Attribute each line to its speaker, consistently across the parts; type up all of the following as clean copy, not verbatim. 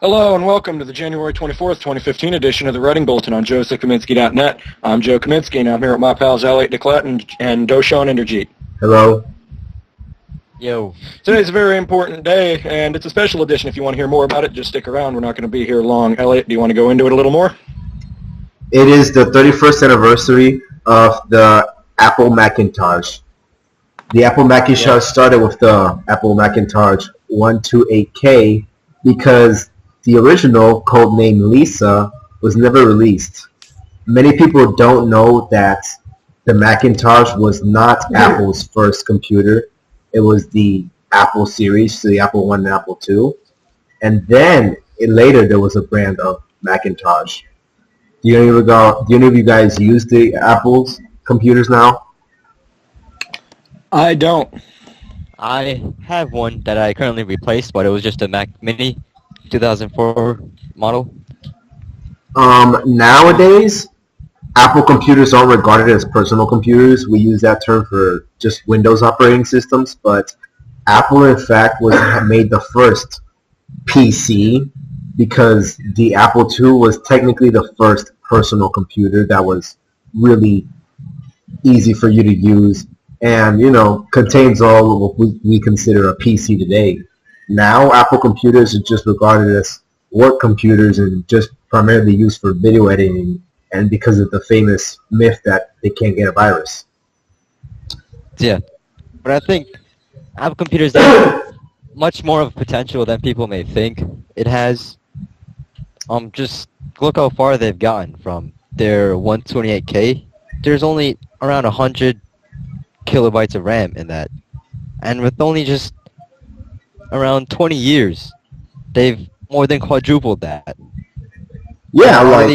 Speaker 1: Hello and welcome to the January 24th, 2015 edition of the Reading Bulletin on josephkaminsky.net. I'm Joe Kaminsky, and I'm here with my pals Elliot DeClatt and Doshan Inderjeet.
Speaker 2: Hello.
Speaker 3: Yo.
Speaker 1: Today's a very important day, and it's a special edition. If you want to hear more about it, just stick around. We're not going to be here long. Elliot, do you want to go into it a little more?
Speaker 2: It is the 31st anniversary of the Apple Macintosh. The Apple Macintosh started with the Apple Macintosh 128K because the original, codenamed Lisa, was never released. Many people don't know that the Macintosh was not Apple's first computer. It was the Apple series, so the Apple I and Apple II. And then, later, there was a brand of Macintosh. Do any of you guys use the Apple's computers now?
Speaker 1: I don't.
Speaker 3: I have one that I currently replaced, but it was just a Mac Mini 2004 model.
Speaker 2: Nowadays, Apple computers aren't regarded as personal computers. We use that term for just Windows operating systems, but Apple, in fact, made the first PC because the Apple II was technically the first personal computer that was really easy for you to use and, contains all of what we consider a PC today. Now, Apple computers are just regarded as work computers and just primarily used for video editing and because of the famous myth that they can't get a virus.
Speaker 3: Yeah, but I think Apple computers have much more of potential than people may think it has. Just look how far they've gotten from their 128K. There's only around 100 kilobytes of RAM in that. And with only just around 20 years, they've more than quadrupled that.
Speaker 2: Yeah,
Speaker 3: a lot of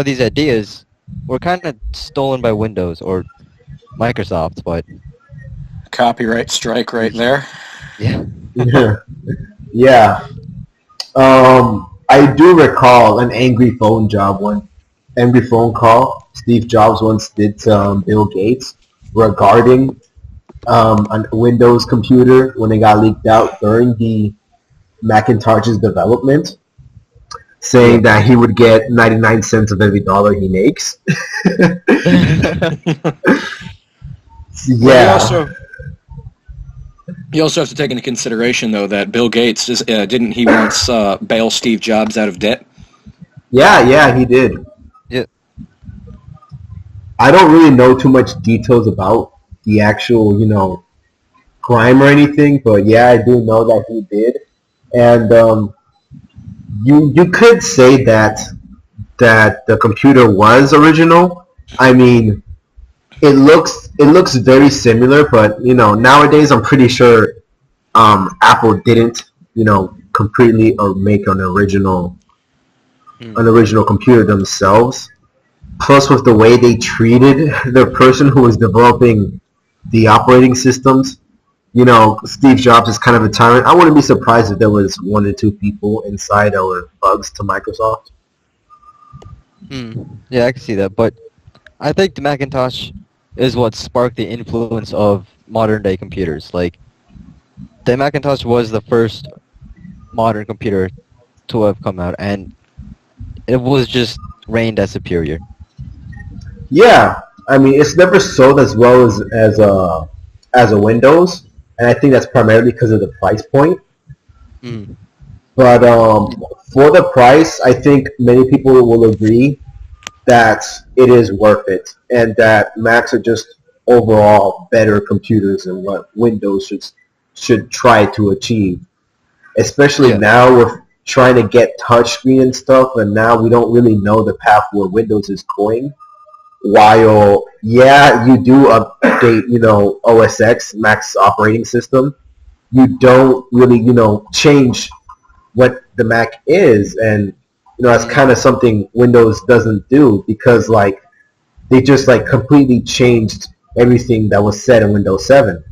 Speaker 3: these ideas were kind of stolen by Windows or Microsoft, but
Speaker 1: Copyright strike right there.
Speaker 3: yeah.
Speaker 2: Yeah. I do recall an angry phone call Steve Jobs once did to Bill Gates regarding a Windows computer when it got leaked out during the Macintosh's development, saying that he would get 99 cents of every dollar he makes. Yeah.
Speaker 1: You also have to take into consideration, though, that Bill Gates, didn't he once bail Steve Jobs out of debt?
Speaker 2: Yeah, he did.
Speaker 3: Yeah.
Speaker 2: I don't really know too much details about the actual, crime or anything, but yeah, I do know that he did. And you could say that the computer was original. I mean, it looks very similar, but nowadays I'm pretty sure Apple didn't completely or make an original computer themselves. Plus, with the way they treated the person who was developing the operating systems, Steve Jobs is kind of a tyrant. I wouldn't be surprised if there was 1 or 2 people inside that were bugs to Microsoft.
Speaker 3: Yeah, I can see that, but I think the Macintosh is what sparked the influence of modern-day computers. Like, the Macintosh was the first modern computer to have come out, and it was just reigned as superior.
Speaker 2: Yeah, I mean, it's never sold as well as a Windows, and I think that's primarily because of the price point. But for the price, I think many people will agree that it is worth it, and that Macs are just overall better computers than what Windows should try to achieve. Especially now with trying to get touchscreen and stuff, and now we don't really know the path where Windows is going. While, you do update, OS X, Mac's operating system, you don't really, change what the Mac is, and, that's kind of something Windows doesn't do, because, they just, completely changed everything that was said in Windows 7.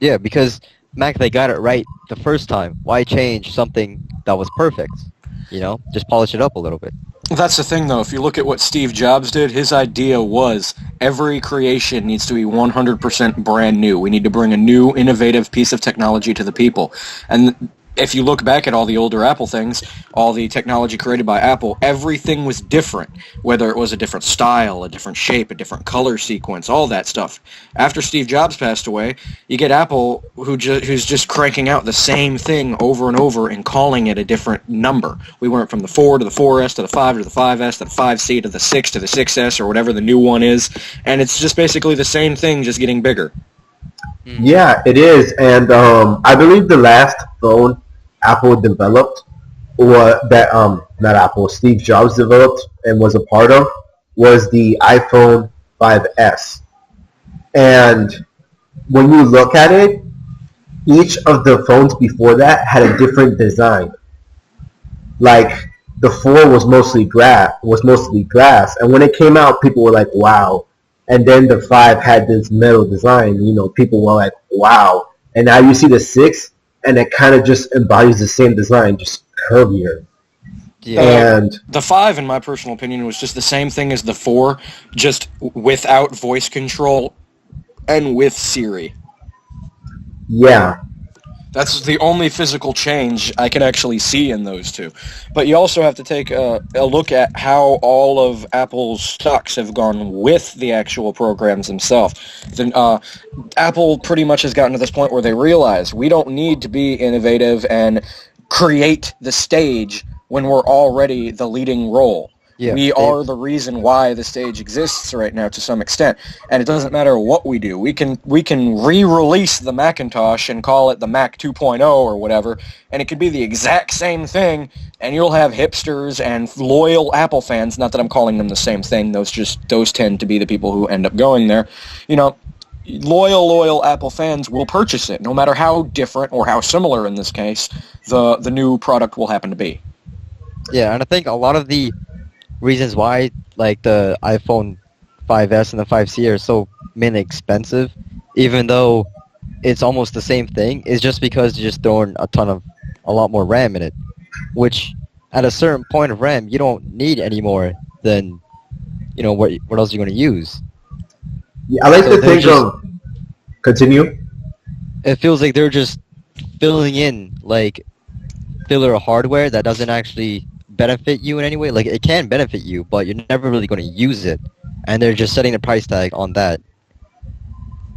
Speaker 3: Yeah, because Mac, they got it right the first time. Why change something that was perfect? Just polish it up a little bit.
Speaker 1: That's the thing, though. If you look at what Steve Jobs did, his idea was every creation needs to be 100% brand new. We need to bring a new, innovative piece of technology to the people. And if you look back at all the older Apple things, all the technology created by Apple, everything was different, whether it was a different style, a different shape, a different color sequence, all that stuff. After Steve Jobs passed away, you get Apple who's just cranking out the same thing over and over and calling it a different number. We went from the 4 to the 4S to the 5 to the 5S to the 5C to the 6 to the 6S or whatever the new one is, and it's just basically the same thing, just getting bigger.
Speaker 2: Yeah, it is, and I believe the last phone Apple developed, or that not Apple, Steve Jobs developed and was a part of, was the iPhone 5S. And when you look at it, each of the phones before that had a different design. Like the 4 was mostly glass, and when it came out, people were like, "Wow." And then the 5 had this metal design. People were like, "Wow." And now you see the 6, and it kind of just embodies the same design, just curvier.
Speaker 3: Yeah.
Speaker 2: And
Speaker 1: the 5, in my personal opinion, was just the same thing as the 4, just without voice control and with Siri.
Speaker 2: yeah,
Speaker 1: That's the only physical change I can actually see in those two. But you also have to take a look at how all of Apple's stocks have gone with the actual programs themselves. Apple pretty much has gotten to this point where they realize we don't need to be innovative and create the stage when we're already the leading role.
Speaker 3: Yeah,
Speaker 1: we are the reason why the stage exists right now to some extent, and it doesn't matter what we do. We can re-release the Macintosh and call it the Mac 2.0 or whatever, and it could be the exact same thing, and you'll have hipsters and loyal Apple fans. Not that I'm calling them the same thing; those tend to be the people who end up going there. Loyal Apple fans will purchase it, no matter how different or how similar in this case the new product will happen to be.
Speaker 3: Yeah, and I think a lot of the reasons why like the iPhone 5S and the 5C are so mainly expensive, even though it's almost the same thing, is just because you're just throwing a lot more RAM in it, which at a certain point of RAM you don't need any more than what else you're going to use.
Speaker 2: yeah. I like to think of. Continue.
Speaker 3: It feels like they're just filling in like filler hardware that doesn't actually benefit you in any way. Like, it can benefit you, but you're never really going to use it, and they're just setting a price tag on that.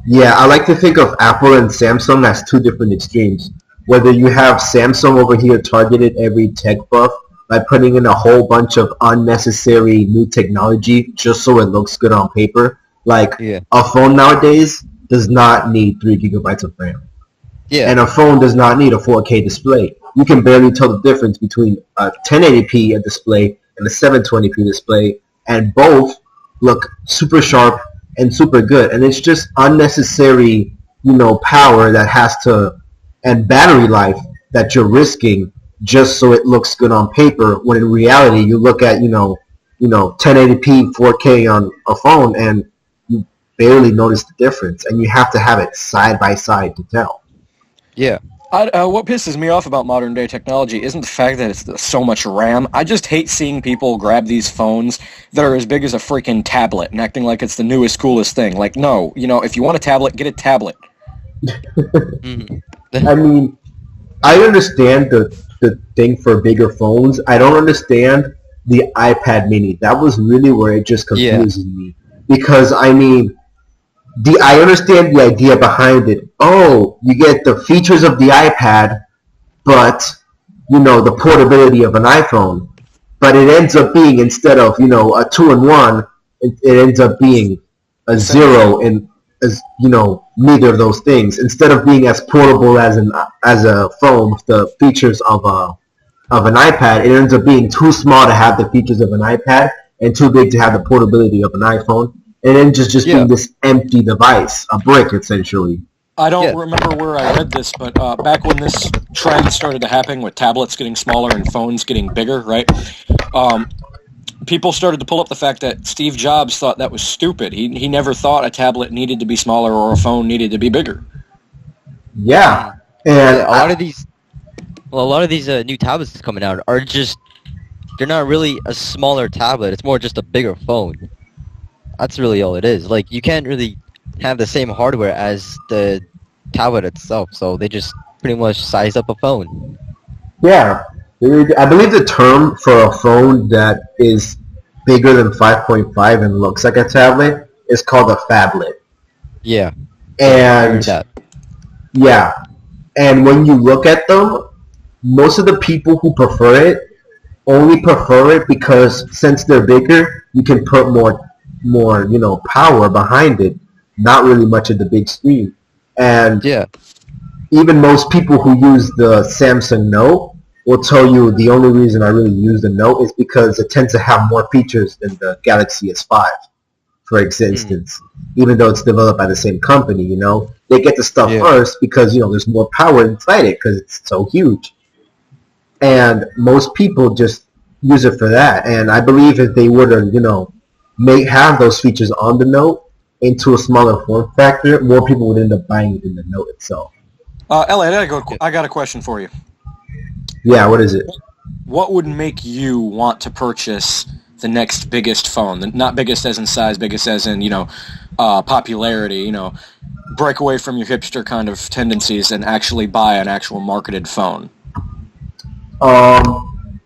Speaker 2: Yeah, I like to think of Apple and Samsung as two different extremes. Whether you have Samsung over here targeted every tech buff by putting in a whole bunch of unnecessary new technology just so it looks good on paper. Like, a phone nowadays does not need 3 gigabytes of RAM.
Speaker 3: Yeah.
Speaker 2: And a phone does not need a 4K display. You can barely tell the difference between a 1080p display and a 720p display, and both look super sharp and super good. And it's just unnecessary, power that has to, and battery life that you're risking just so it looks good on paper, when in reality you look at, 1080p 4K on a phone and you barely notice the difference, and you have to have it side by side to tell.
Speaker 3: Yeah.
Speaker 1: What pisses me off about modern day technology isn't the fact that it's so much RAM. I just hate seeing people grab these phones that are as big as a freaking tablet and acting like it's the newest, coolest thing. Like, no, if you want a tablet, get a tablet.
Speaker 2: I mean, I understand the thing for bigger phones. I don't understand the iPad mini. That was really where it just confuses me. Because, I mean, I understand the idea behind it. Oh, you get the features of the iPad, but, the portability of an iPhone. But it ends up being, instead of, a 2-in-1, it ends up being a 0 in, neither of those things. Instead of being as portable as a phone with the features of an iPad, it ends up being too small to have the features of an iPad and too big to have the portability of an iPhone. And then just being this empty device, a brick, essentially.
Speaker 1: I don't remember where I read this, but back when this trend started to happen with tablets getting smaller and phones getting bigger, right? People started to pull up the fact that Steve Jobs thought that was stupid. He never thought a tablet needed to be smaller or a phone needed to be bigger.
Speaker 2: Yeah. And
Speaker 3: a lot of these new tablets coming out are just, they're not really a smaller tablet. It's more just a bigger phone. That's really all it is. Like, you can't really have the same hardware as the tablet itself, so they just pretty much size up a phone.
Speaker 2: Yeah, I believe the term for a phone that is bigger than 5.5 and looks like a tablet is called a phablet.
Speaker 3: Yeah, yeah, I
Speaker 2: And
Speaker 3: heard that.
Speaker 2: yeah, and when you look at them, most of the people who prefer it only prefer it because since they're bigger, you can put more power behind it. Not really much of the big screen. And
Speaker 3: Yeah.
Speaker 2: even most people who use the Samsung Note will tell you the only reason I really use the Note is because it tends to have more features than the Galaxy S5, for
Speaker 3: Mm,
Speaker 2: instance. Even though it's developed by the same company, they get the stuff
Speaker 3: yeah.
Speaker 2: first because there's more power inside it because it's so huge. And most people just use it for that. And I believe if they were to, make have those features on the Note into a smaller form factor, more people would end up buying it in the Note itself.
Speaker 1: Elliot,
Speaker 3: Yeah.
Speaker 1: I got a question for you.
Speaker 2: Yeah, what is it?
Speaker 1: What would make you want to purchase the next biggest phone? Not biggest as in size, biggest as in, popularity, break away from your hipster kind of tendencies and actually buy an actual marketed phone.
Speaker 2: Um,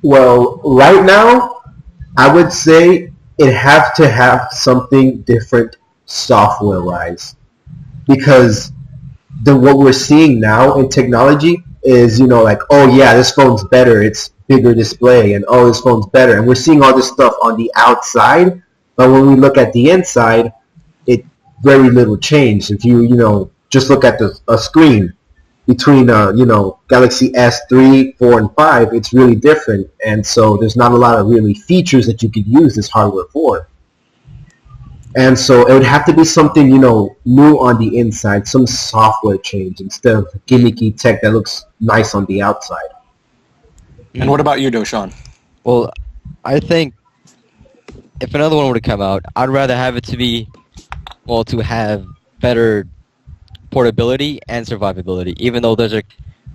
Speaker 2: well, right now, I would say it have to have something different software-wise because what we're seeing now in technology is like, oh yeah, this phone's better, it's bigger display, and oh, this phone's better, and we're seeing all this stuff on the outside, but when we look at the inside, it very little changed. If you just look at a screen between Galaxy S3, 4, and 5, it's really different, and so there's not a lot of really features that you could use this hardware for. And so it would have to be something, new on the inside, some software change instead of gimmicky tech that looks nice on the outside.
Speaker 1: And what about you, Doshan?
Speaker 3: Well, I think if another one were to come out, I'd rather have it to be, well, to have better portability and survivability, even though those are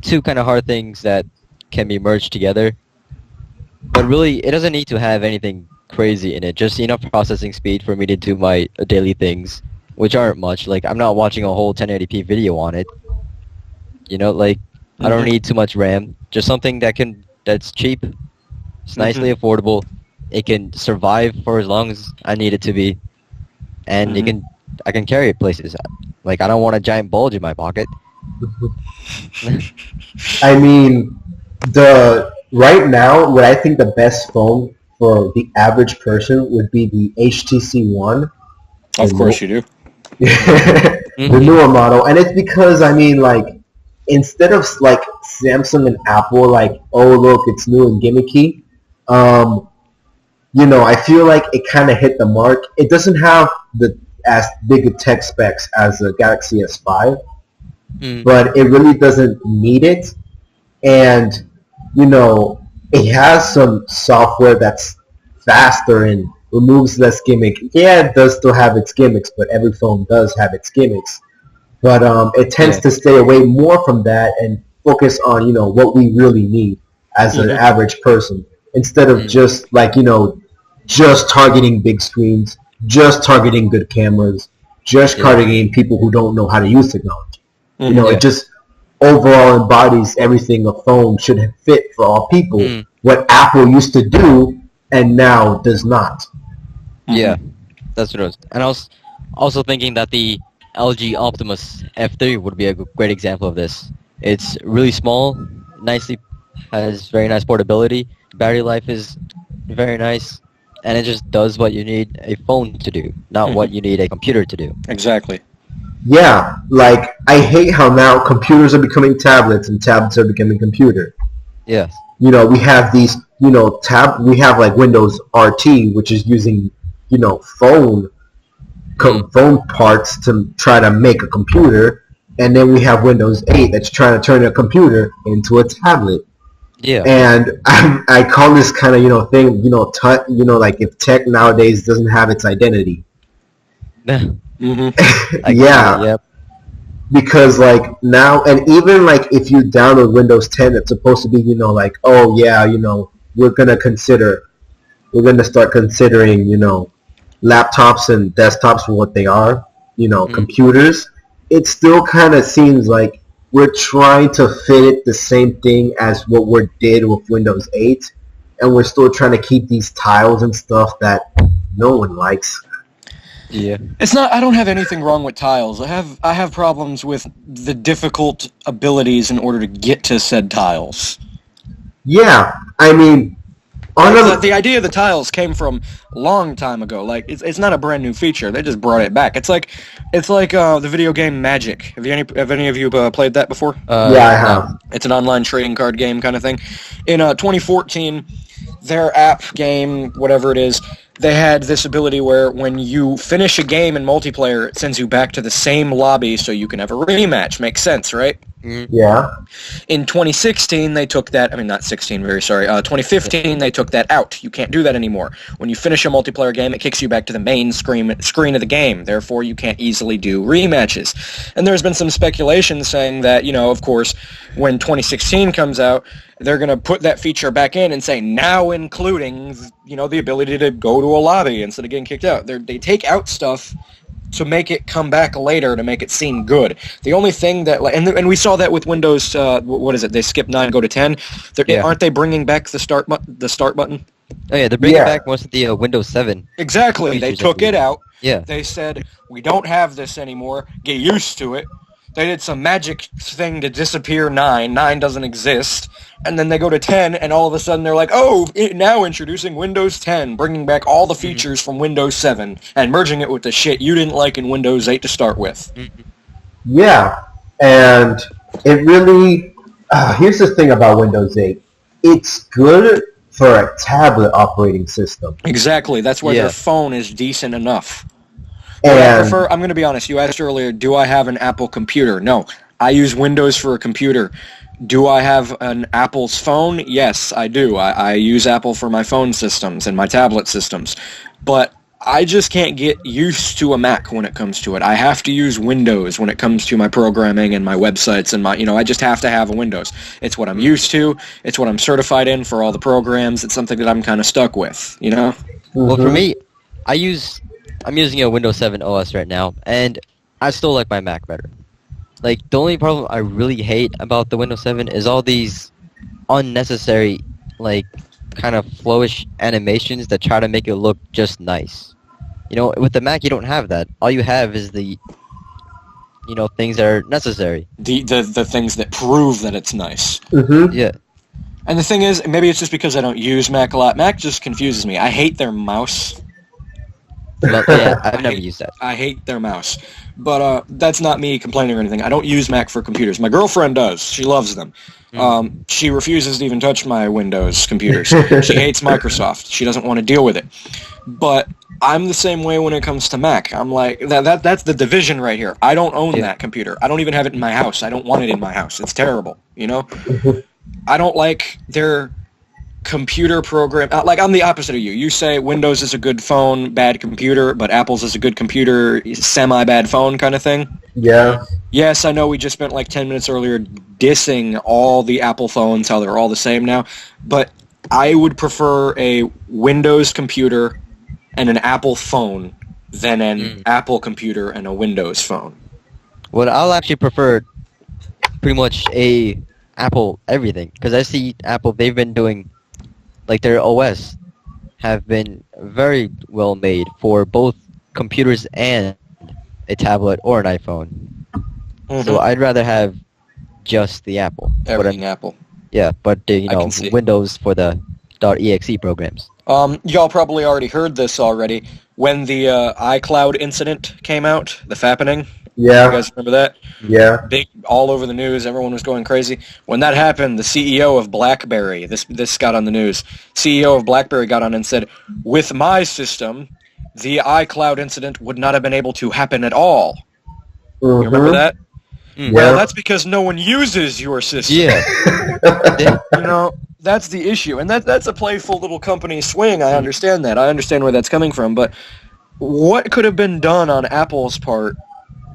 Speaker 3: two kind of hard things that can be merged together. But really, it doesn't need to have anything crazy in it. Just enough processing speed for me to do my daily things, which aren't much. Like, I'm not watching a whole 1080p video on it. Like, I don't need too much RAM. Just something that's cheap. It's nicely affordable. It can survive for as long as I need it to be, and I can carry it places. Like, I don't want a giant bulge in my pocket.
Speaker 2: I mean, right now, what I think the best phone for the average person would be the HTC One.
Speaker 1: Of course you do.
Speaker 2: The newer model, and it's because I mean, like, instead of like Samsung and Apple, like, oh look, it's new and gimmicky. I feel like it kind of hit the mark. It doesn't have the as big a tech specs as the Galaxy S5, but it really doesn't need it. And it has some software that's faster and removes less gimmick. Yeah, it does still have its gimmicks, but every phone does have its gimmicks. But it tends to stay away more from that and focus on what we really need as an average person, instead of just like just targeting big screens, just targeting good cameras, just targeting people who don't know how to use technology. It just overall embodies everything a phone should fit for all people. What Apple used to do and now does not.
Speaker 3: Yeah, that's what it was. And I was also thinking that the LG Optimus F3 would be a great example of this. It's really small, has very nice portability, battery life is very nice, and it just does what you need a phone to do, not what you need a computer to do.
Speaker 1: Exactly.
Speaker 2: Yeah, like, I hate how now computers are becoming tablets and tablets are becoming computer.
Speaker 3: Yes.
Speaker 2: We have these, we have like Windows RT, which is using, phone parts to try to make a computer, and then we have Windows 8 that's trying to turn a computer into a tablet.
Speaker 3: Yeah.
Speaker 2: And I call this kind of thing like if tech nowadays doesn't have its identity. Yeah.
Speaker 3: Yep.
Speaker 2: Because like now, and even like if you download Windows 10, it's supposed to be like, oh yeah, we're gonna start considering laptops and desktops for what they are, computers. It still kind of seems like we're trying to fit it the same thing as what we did with Windows 8, and we're still trying to keep these tiles and stuff that no one likes.
Speaker 3: Yeah.
Speaker 1: It's not. I don't have anything wrong with tiles. I have problems with the difficult abilities in order to get to said tiles.
Speaker 2: Yeah, I mean,
Speaker 1: The idea of the tiles came from a long time ago. Like it's not a brand new feature. They just brought it back. It's like the video game Magic. Have any of you played that before?
Speaker 2: yeah, I have.
Speaker 1: It's an online trading card game kind of thing. In 2014, their app game, whatever it is, they had this ability where when you finish a game in multiplayer, it sends you back to the same lobby so you can have a rematch. Makes sense, right?
Speaker 2: Yeah.
Speaker 1: In 2016, they took that. I mean, not 16. Very sorry. 2015, they took that out. You can't do that anymore. When you finish a multiplayer game, it kicks you back to the main screen of the game. Therefore, you can't easily do rematches. And there's been some speculation saying that, of course, when 2016 comes out, they're going to put that feature back in and say now including, the ability to go to a lobby instead of getting kicked out. They take out stuff to make it come back later to make it seem good. The only thing that, and we saw that with Windows, what is it? They skipped 9, go to 10. Aren't they bringing back the start button?
Speaker 3: Oh yeah, they're bringing back most of the Windows 7.
Speaker 1: Exactly. They took it out.
Speaker 3: Yeah.
Speaker 1: They said, we don't have this anymore. Get used to it. They did some magic thing to disappear 9. 9 doesn't exist. And then they go to 10, and all of a sudden they're like, now introducing Windows 10, bringing back all the features from Windows 7, and merging it with the shit you didn't like in Windows 8 to start with.
Speaker 2: Yeah, and it really... here's the thing about Windows 8. It's good for a tablet operating system.
Speaker 1: Exactly. That's why their phone is decent enough.
Speaker 2: And
Speaker 1: I'm going to be honest, you asked earlier, do I have an Apple computer? No. I use Windows for a computer. Do I have an Apple's phone? Yes, I do. I use Apple for my phone systems and my tablet systems. But I just can't get used to a Mac when it comes to it. I have to use Windows when it comes to my programming and my websites and I just have to have a Windows. It's what I'm used to. It's what I'm certified in for all the programs. It's something that I'm kind of stuck with,
Speaker 3: Well, for me, I'm using a Windows 7 OS right now, and I still like my Mac better. Like, the only problem I really hate about the Windows 7 is all these unnecessary, kind of flowish animations that try to make it look just nice. With the Mac, you don't have that. All you have is the, things that are necessary.
Speaker 1: The things that prove that it's nice.
Speaker 2: Mm-hmm.
Speaker 3: Yeah.
Speaker 1: And the thing is, maybe it's just because I don't use Mac a lot. Mac just confuses me. I hate their mouse.
Speaker 3: But, yeah, I've never used that.
Speaker 1: I hate their mouse. But that's not me complaining or anything. I don't use Mac for computers. My girlfriend does. She loves them. She refuses to even touch my Windows computers. She hates Microsoft. She doesn't want to deal with it. But I'm the same way when it comes to Mac. I'm like, that's the division right here. I don't own that computer. I don't even have it in my house. I don't want it in my house. It's terrible, I don't like their computer program. I'm the opposite of you. You say Windows is a good phone, bad computer, but Apple's is a good computer, semi-bad phone kind of thing.
Speaker 2: Yeah.
Speaker 1: Yes, I know we just spent 10 minutes earlier dissing all the Apple phones, how they're all the same now, but I would prefer a Windows computer and an Apple phone than an Apple computer and a Windows phone.
Speaker 3: Well, I'll actually prefer pretty much a Apple everything, because I see Apple, they've been doing, their OS have been very well made for both computers and a tablet or an iPhone. Mm-hmm. So I'd rather have just the Apple.
Speaker 1: Everything Apple.
Speaker 3: Yeah, but Windows for the .exe programs.
Speaker 1: Y'all probably already heard this already. When the iCloud incident came out, the fappening.
Speaker 2: Yeah.
Speaker 1: You guys remember that?
Speaker 2: Yeah.
Speaker 1: Big, all over the news. Everyone was going crazy. When that happened, the CEO of BlackBerry, this got on the news. CEO of BlackBerry got on and said, "With my system, the iCloud incident would not have been able to happen at all."
Speaker 2: Mm-hmm.
Speaker 1: You remember that?
Speaker 2: Yeah.
Speaker 1: Well, that's because no one uses your system.
Speaker 3: Yeah.
Speaker 1: That's the issue. And that's a playful little company swing. I understand that. I understand where that's coming from. But what could have been done on Apple's part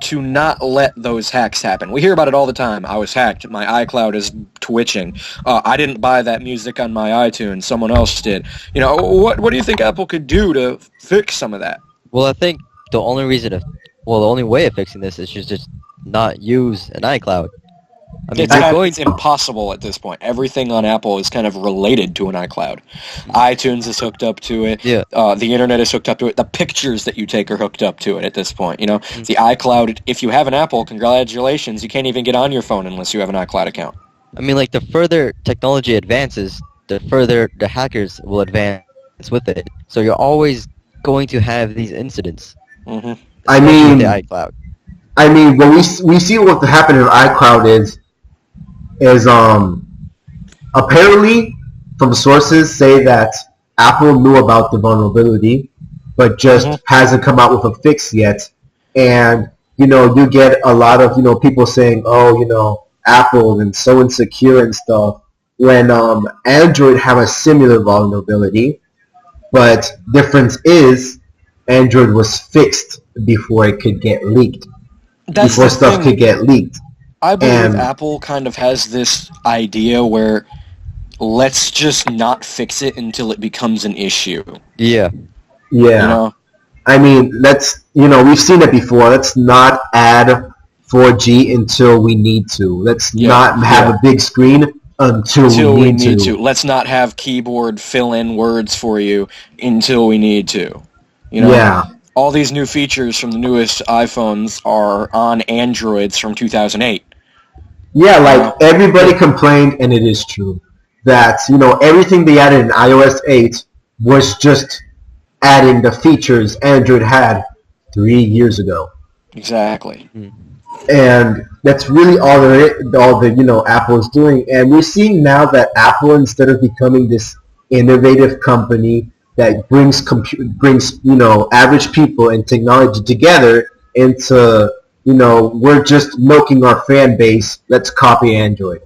Speaker 1: to not let those hacks happen? We hear about it all the time. I was hacked. My iCloud is twitching. I didn't buy that music on my iTunes. Someone else did. What do you think Apple could do to fix some of that?
Speaker 3: Well, I think the only way of fixing this is just not use an iCloud. I mean,
Speaker 1: It's impossible at this point. Everything on Apple is kind of related to an iCloud. iTunes is hooked up to it.
Speaker 3: Yeah.
Speaker 1: The internet is hooked up to it. The pictures that you take are hooked up to it at this point. The iCloud, if you have an Apple, congratulations, you can't even get on your phone unless you have an iCloud account.
Speaker 3: I mean, like, the further technology advances, the further the hackers will advance with it. So you're always going to have these incidents.
Speaker 1: Mm-hmm.
Speaker 2: I mean,
Speaker 3: With the iCloud.
Speaker 2: when we see what happened in iCloud is apparently from sources say that Apple knew about the vulnerability, but just hasn't come out with a fix yet. And you get a lot of people saying, oh, Apple and so insecure and stuff, when Android have a similar vulnerability, but difference is Android was fixed before it could get leaked. Before stuff could get leaked.
Speaker 1: I believe Apple kind of has this idea where let's just not fix it until it becomes an issue.
Speaker 3: Yeah.
Speaker 2: Yeah. I mean, we've seen it before. Let's not add 4G until we need to. Let's not have a big screen until we need to.
Speaker 1: Let's not have keyboard fill-in words for you until we need to.
Speaker 2: Yeah.
Speaker 1: All these new features from the newest iPhones are on Androids from 2008.
Speaker 2: Yeah, like everybody complained, and it is true, that everything they added in iOS 8 was just adding the features Android had 3 years ago.
Speaker 1: Exactly.
Speaker 2: And that's really all the Apple is doing. And we're seeing now that Apple, instead of becoming this innovative company that brings average people and technology together into we're just milking our fan base. Let's copy Android.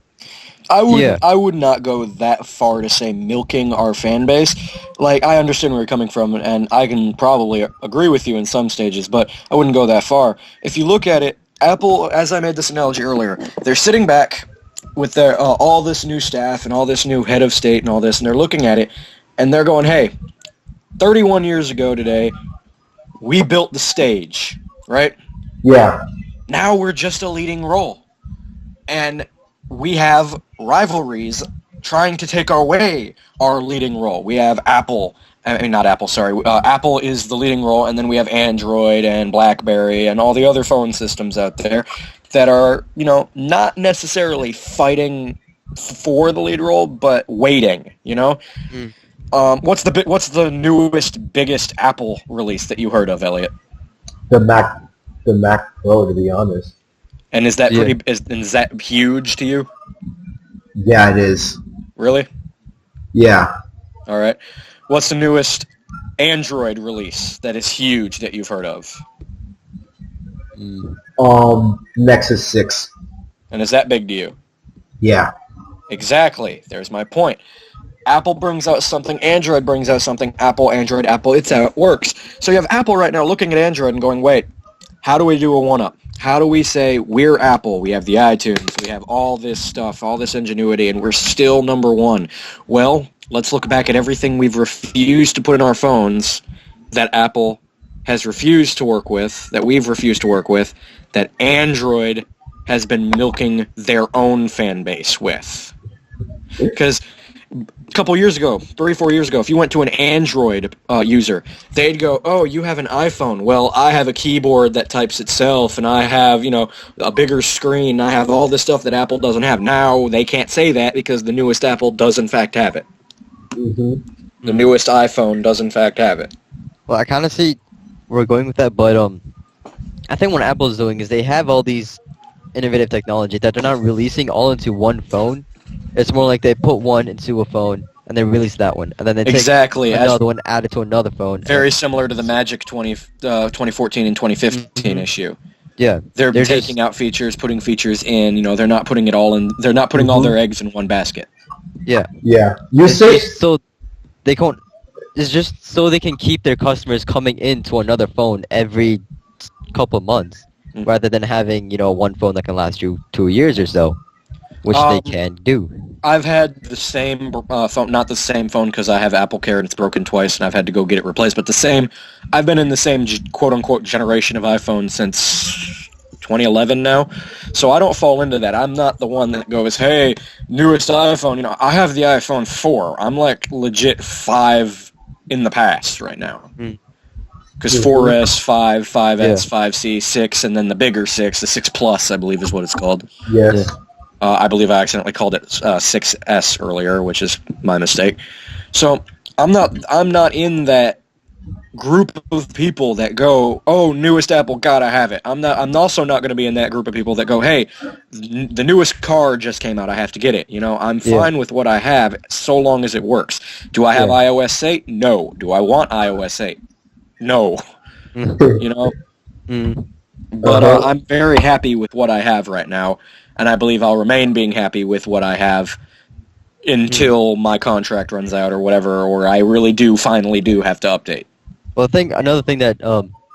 Speaker 1: I would not go that far to say milking our fan base. Like, I understand where you're coming from, and I can probably agree with you in some stages, but I wouldn't go that far. If you look at it, Apple, as I made this analogy earlier, they're sitting back with their all this new staff and all this new head of state and all this, and they're looking at it, and they're going, hey, 31 years ago today, we built the stage, right?
Speaker 2: Yeah.
Speaker 1: Now we're just a leading role. And we have rivalries trying to take away our leading role. We have Apple. I mean, not Apple, sorry. Apple is the leading role, and then we have Android and BlackBerry and all the other phone systems out there that are, not necessarily fighting for the lead role, but waiting, What's the newest, biggest Apple release that you heard of, Elliot?
Speaker 2: The Mac Pro, to be honest.
Speaker 1: And is that is that huge to you?
Speaker 2: Yeah, it is.
Speaker 1: Really?
Speaker 2: Yeah.
Speaker 1: All right. What's the newest Android release that is huge that you've heard of?
Speaker 2: Nexus 6.
Speaker 1: And is that big to you?
Speaker 2: Yeah.
Speaker 1: Exactly. There's my point. Apple brings out something, Android brings out something, Apple, Android, Apple, it's how it works. So you have Apple right now looking at Android and going, wait, how do we do a one-up? How do we say we're Apple? We have the iTunes, we have all this stuff, all this ingenuity, and we're still number one. Well, let's look back at everything we've refused to put in our phones that Apple has refused to work with, that we've refused to work with, that Android has been milking their own fan base with. Because a couple years ago, 3-4 years ago, if you went to an Android user, they'd go, oh, you have an iPhone. Well, I have a keyboard that types itself, and I have, a bigger screen, and I have all this stuff that Apple doesn't have. Now, they can't say that because the newest Apple does, in fact, have it.
Speaker 2: Mm-hmm.
Speaker 1: The newest iPhone does, in fact, have it.
Speaker 3: Well, I kind of see where we're going with that, but I think what Apple's doing is they have all these innovative technology that they're not releasing all into one phone. It's more like they put one into a phone and they release that one, and then they take another one, add it to another phone.
Speaker 1: Very similar to the Magic 2014 and 2015 issue.
Speaker 3: Yeah,
Speaker 1: they're taking out features, putting features in. They're not putting it all in. They're not putting all their eggs in one basket.
Speaker 3: Yeah.
Speaker 2: Yeah.
Speaker 3: It's just so they can keep their customers coming into another phone every couple of months, rather than having one phone that can last you 2 years or so, which they can do.
Speaker 1: I've had the same phone, not the same phone because I have Apple Care and it's broken twice and I've had to go get it replaced, but I've been in the same quote-unquote generation of iPhone since 2011 now. So I don't fall into that. I'm not the one that goes, hey, newest iPhone. You know, I have the iPhone 4. I'm like legit 5 in the past right now. Because 4S, 5, 5S, 5C, 6, and then the bigger 6, the 6 Plus, I believe is what it's called.
Speaker 2: Yes.
Speaker 1: I believe I accidentally called it 6S earlier, which is my mistake. So I'm not in that group of people that go, oh, newest Apple, gotta have it. I'm also not going to be in that group of people that go, hey, the newest car just came out, I have to get it. You know, I'm fine with what I have so long as it works. Do I have iOS 8? No. Do I want iOS 8? No. You know? But I'm very happy with what I have right now, and I believe I'll remain being happy with what I have until my contract runs out or whatever, or I really finally do have to update.
Speaker 3: Well, another thing that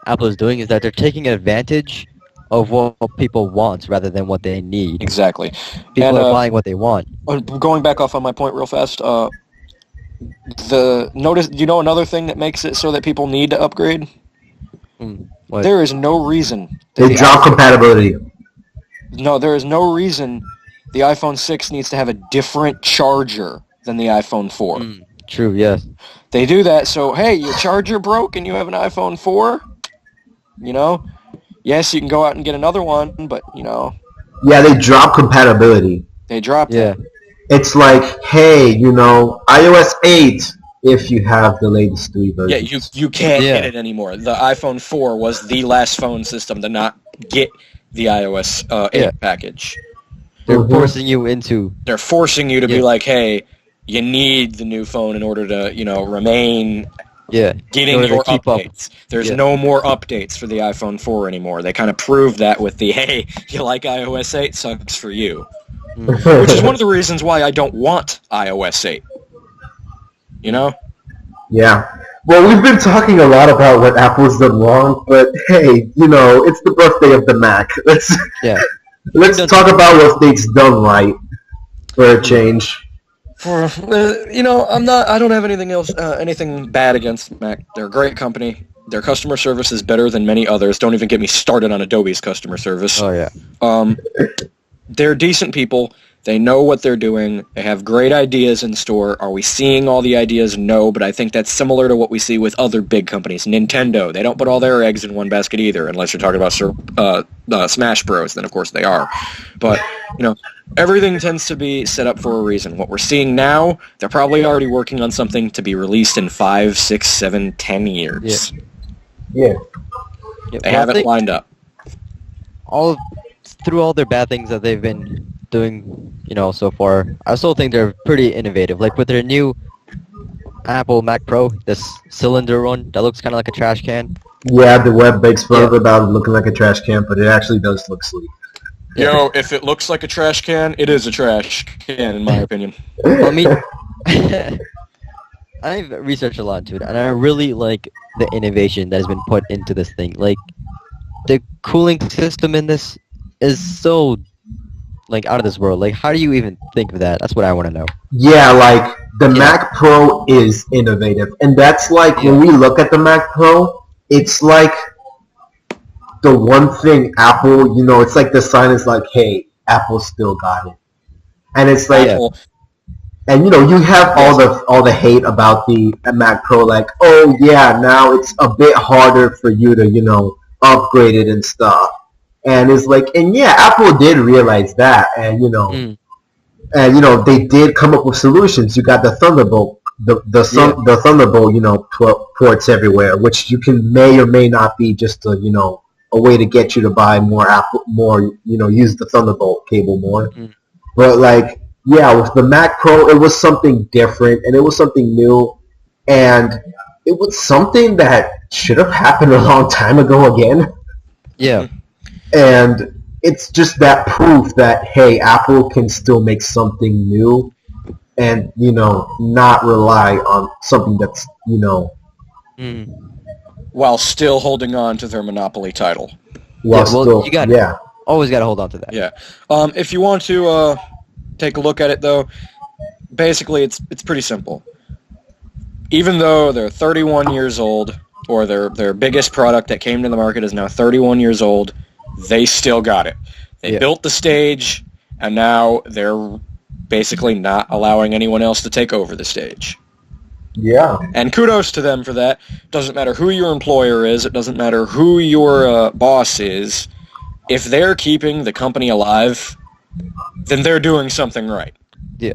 Speaker 3: Apple is doing is that they're taking advantage of what people want rather than what they need.
Speaker 1: Exactly.
Speaker 3: People are buying what they want.
Speaker 1: Going back off on my point real fast, do you know another thing that makes it so that people need to upgrade?
Speaker 3: What?
Speaker 1: There is no reason.
Speaker 2: They drop compatibility.
Speaker 1: No, there is no reason the iPhone 6 needs to have a different charger than the iPhone 4.
Speaker 3: True, yes.
Speaker 1: They do that, so, hey, your charger broke and you have an iPhone 4? You know? Yes, you can go out and get another one, but, you know.
Speaker 2: Yeah, they drop compatibility.
Speaker 1: They dropped it.
Speaker 2: It's like, hey, you know, iOS 8 if you have the latest 3 versions.
Speaker 1: Yeah, you can't get it anymore. The iPhone 4 was the last phone system to not get the iOS 8 package.
Speaker 3: They're forcing you into...
Speaker 1: They're forcing you to be like, hey, you need the new phone in order to, you know, remain getting your updates. There's no more updates for the iPhone 4 anymore. They kind of proved that with the, hey, you like iOS 8? Sucks for you. Which is one of the reasons why I don't want iOS 8. You know?
Speaker 2: Yeah. Well, we've been talking a lot about what Apple's done wrong, but hey, you know, it's the birthday of the Mac. Let's talk about what they've done right for a change.
Speaker 1: You know, I don't have anything bad against Mac. They're a great company. Their customer service is better than many others. Don't even get me started on Adobe's customer service.
Speaker 3: Oh, yeah.
Speaker 1: They're decent people. They know what they're doing. They have great ideas in store. Are we seeing all the ideas? No, but I think that's similar to what we see with other big companies. Nintendo, they don't put all their eggs in one basket either, unless you're talking about Smash Bros. Then, of course, they are. But, you know, everything tends to be set up for a reason. What we're seeing now, they're probably already working on something to be released in 5, 6, 7, 10 years.
Speaker 2: Yeah.
Speaker 1: They have it lined up.
Speaker 3: Through all their bad things that they've been doing, you know, so far, I still think they're pretty innovative. Like with their new Apple Mac Pro, this cylinder one that looks kind of like a trash can.
Speaker 2: Yeah, the web makes fun of it about looking like a trash can, but it actually does look sleek.
Speaker 1: Yo, if it looks like a trash can, it is a trash can, in my opinion.
Speaker 3: I mean, I've researched a lot into it, and I really like the innovation that has been put into this thing. Like, the cooling system in this is so, like, out of this world. Like, how do you even think of that? That's what I want to know.
Speaker 2: Yeah, like, the Mac Pro is innovative. And that's like, when we look at the Mac Pro, it's like the one thing Apple, you know, it's like the sign is like, hey, Apple still got it. And it's like, and, you know, you have all the hate about the Mac Pro, like, oh, yeah, now it's a bit harder for you to, you know, upgrade it and stuff. And it's like, and yeah, Apple did realize that, and you know, and you know, they did come up with solutions. You got the Thunderbolt, the Thunderbolt, you know, ports everywhere, which you may or may not be just a, you know, a way to get you to buy more you know, use the Thunderbolt cable more. But like, yeah, with the Mac Pro, it was something different, and it was something new, and it was something that should have happened a long time ago again.
Speaker 3: Yeah.
Speaker 2: And it's just that proof that, hey, Apple can still make something new and, you know, not rely on something that's, you know...
Speaker 1: While still holding on to their monopoly title.
Speaker 3: You always got to hold on to that.
Speaker 1: Yeah. If you want to take a look at it, though, basically it's pretty simple. Even though they're 31 years old, or their biggest product that came to the market is now 31 years old, they still got it. They built the stage, and now they're basically not allowing anyone else to take over the stage.
Speaker 2: Yeah.
Speaker 1: And kudos to them for that. Doesn't matter who your employer is. It doesn't matter who your boss is. If they're keeping the company alive, then they're doing something right.
Speaker 3: Yeah.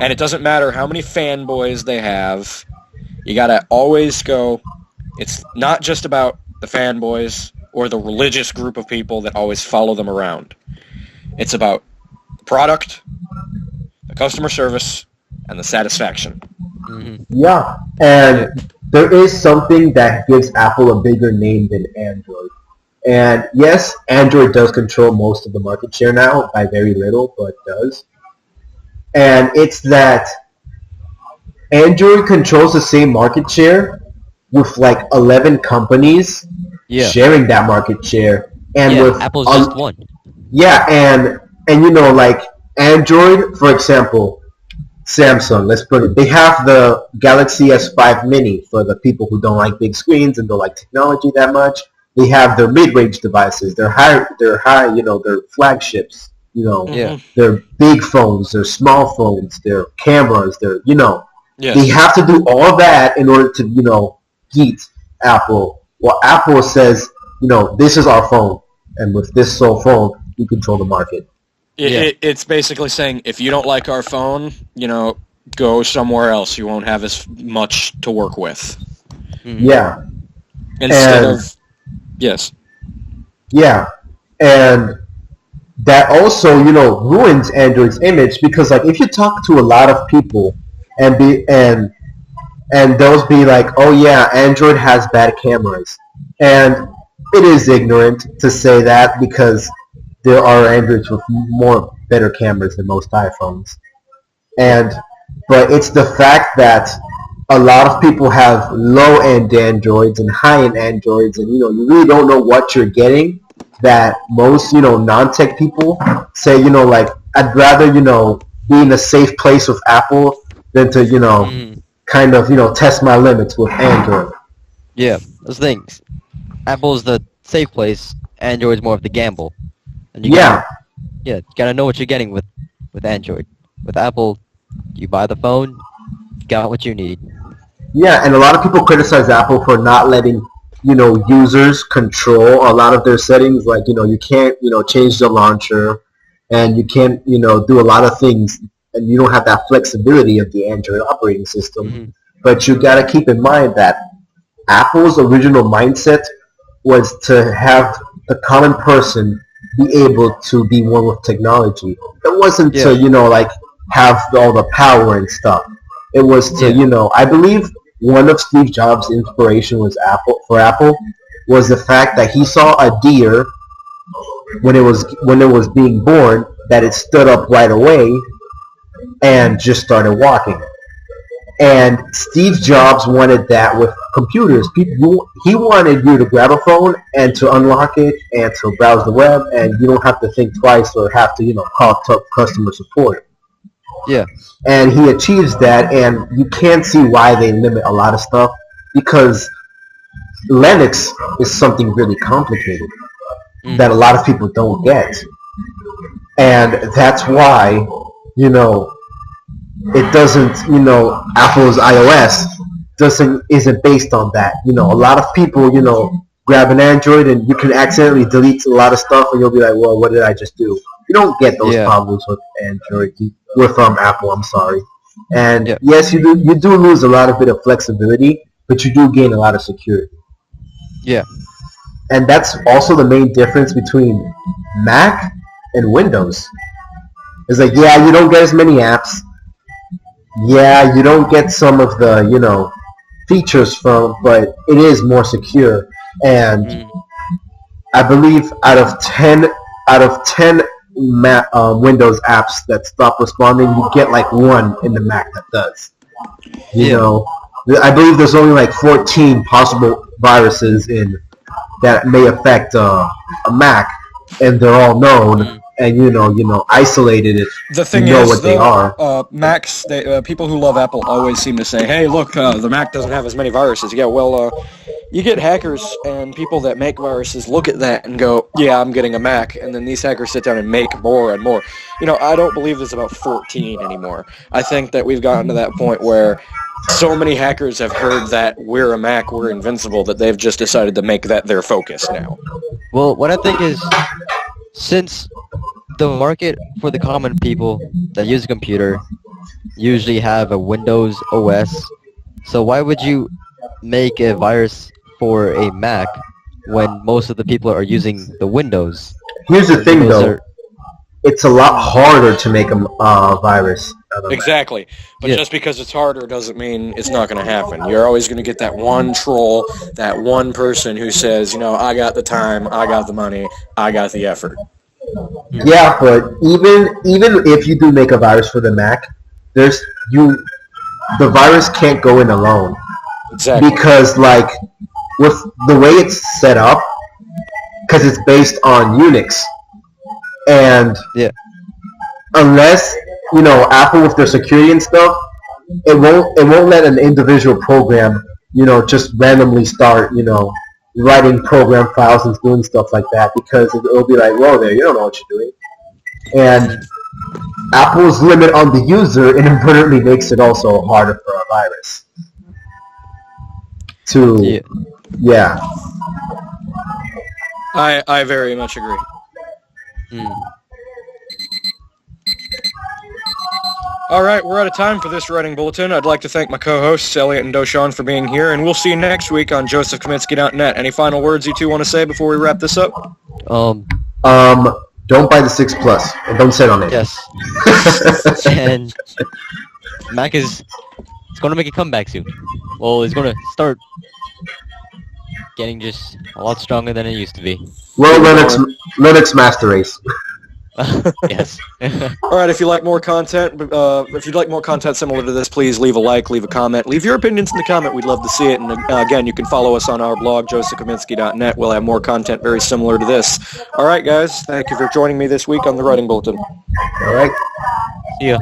Speaker 1: And it doesn't matter how many fanboys they have. You gotta always go, it's not just about the fanboys or the religious group of people that always follow them around. It's about the product, the customer service, and the satisfaction.
Speaker 3: Mm-hmm.
Speaker 2: Yeah, and there is something that gives Apple a bigger name than Android. And yes, Android does control most of the market share now by very little, but does. And it's that Android controls the same market share with like 11 companies sharing that market share. And with
Speaker 3: Apple's just one.
Speaker 2: Yeah, and you know, like Android, for example, Samsung, let's put it, they have the Galaxy S5 Mini for the people who don't like big screens and don't like technology that much. They have their mid-range devices, their high, you know, their flagships, you know, their big phones, their small phones, their cameras, their, you know, they have to do all that in order to, you know, beat Apple. Well, Apple says, you know, this is our phone, and with this sole phone, we control the market.
Speaker 1: It's basically saying, if you don't like our phone, you know, go somewhere else. You won't have as much to work with.
Speaker 2: Yeah.
Speaker 1: Instead of... Yes.
Speaker 2: Yeah. And that also, you know, ruins Android's image because, like, if you talk to a lot of people and those be like, oh yeah, Android has bad cameras. And it is ignorant to say that because there are Androids with more better cameras than most iPhones. But it's the fact that a lot of people have low-end Androids and high-end Androids, and, you know, you really don't know what you're getting, that most, you know, non-tech people say, you know, like, I'd rather, you know, be in a safe place with Apple than to, you know, kind of, you know, test my limits with Android.
Speaker 3: Yeah, those things. Apple's the safe place, Android's more of the gamble. And you gotta know what you're getting with Android. With Apple, you buy the phone, you got what you need.
Speaker 2: Yeah, and a lot of people criticize Apple for not letting, you know, users control a lot of their settings. Like, you know, you can't, you know, change the launcher, and you can't, you know, do a lot of things, and you don't have that flexibility of the Android operating system. But you got to keep in mind that Apple's original mindset was to have the common person be able to be one with technology. It wasn't to, you know, like, have all the power and stuff. It was to, you know, I believe one of Steve Jobs' inspiration was Apple was the fact that he saw a deer when it was being born, that it stood up right away and just started walking. And Steve Jobs wanted that with computers. He wanted you to grab a phone and to unlock it and to browse the web, and you don't have to think twice or have to, you know, call customer support.
Speaker 3: Yeah.
Speaker 2: And he achieves that, and you can't see why they limit a lot of stuff, because Linux is something really complicated that a lot of people don't get. And that's why, you know, it doesn't, you know, Apple's iOS isn't based on that. You know, a lot of people, you know, grab an Android and you can accidentally delete a lot of stuff, and you'll be like, well, what did I just do? You don't get those problems with Android. With Apple, I'm sorry. And yes, you do lose a lot of bit of flexibility, but you do gain a lot of security.
Speaker 3: Yeah.
Speaker 2: And that's also the main difference between Mac and Windows. It's like, yeah, you don't get as many apps. Yeah, you don't get some of the, you know, features but it is more secure. And I believe out of 10 Windows apps that stop responding, you get like one in the Mac that does. You know, I believe there's only like 14 possible viruses that may affect a Mac, and they're all known. And you know, isolated it.
Speaker 1: The thing
Speaker 2: you know
Speaker 1: is,
Speaker 2: what they are.
Speaker 1: Macs, people who love Apple always seem to say, "Hey, look, the Mac doesn't have as many viruses." Yeah, well, you get hackers and people that make viruses look at that and go, yeah, I'm getting a Mac, and then these hackers sit down and make more and more. I don't believe there's about 14 anymore. I think that we've gotten to that point where so many hackers have heard that we're a Mac, we're invincible, that they've just decided to make that their focus now.
Speaker 3: Well, what I think is, since the market for the common people that use a computer usually have a Windows OS, so why would you make a virus for a Mac when most of the people are using the Windows?
Speaker 2: Here's the thing, though. It's a lot harder to make a virus.
Speaker 1: Exactly. But just because it's harder doesn't mean it's not going to happen. You're always going to get that one troll, that one person who says, I got the time, I got the money, I got the effort.
Speaker 2: Yeah, but even if you do make a virus for the Mac, the virus can't go in alone.
Speaker 1: Exactly.
Speaker 2: Because, with the way it's set up, because it's based on Unix, and unless Apple with their security and stuff, it won't let an individual program just randomly start writing program files and doing stuff like that, because it'll be like, whoa there, you don't know what you're doing. And Apple's limit on the user inadvertently makes it also harder for a virus to
Speaker 1: I very much agree. All right, we're out of time for this writing bulletin. I'd like to thank my co-hosts, Elliot and Doshan, for being here, and we'll see you next week on josephkaminsky.net. Any final words you two want to say before we wrap this up?
Speaker 2: Don't buy the 6 Plus, and don't sit on it.
Speaker 3: Yes. And Mac it's going to make a comeback soon. Well, it's going to start getting just a lot stronger than it used to be.
Speaker 2: Well, Linux Master Race.
Speaker 3: Yes.
Speaker 1: All right, if you like more content, if you'd like more content similar to this, please leave a like, leave a comment, leave your opinions in the comment. We'd love to see it. And again, you can follow us on our blog, josephkaminsky.net. We'll have more content very similar to this. All right, guys, thank you for joining me this week on the Writing Bulletin.
Speaker 2: All right.
Speaker 3: See ya.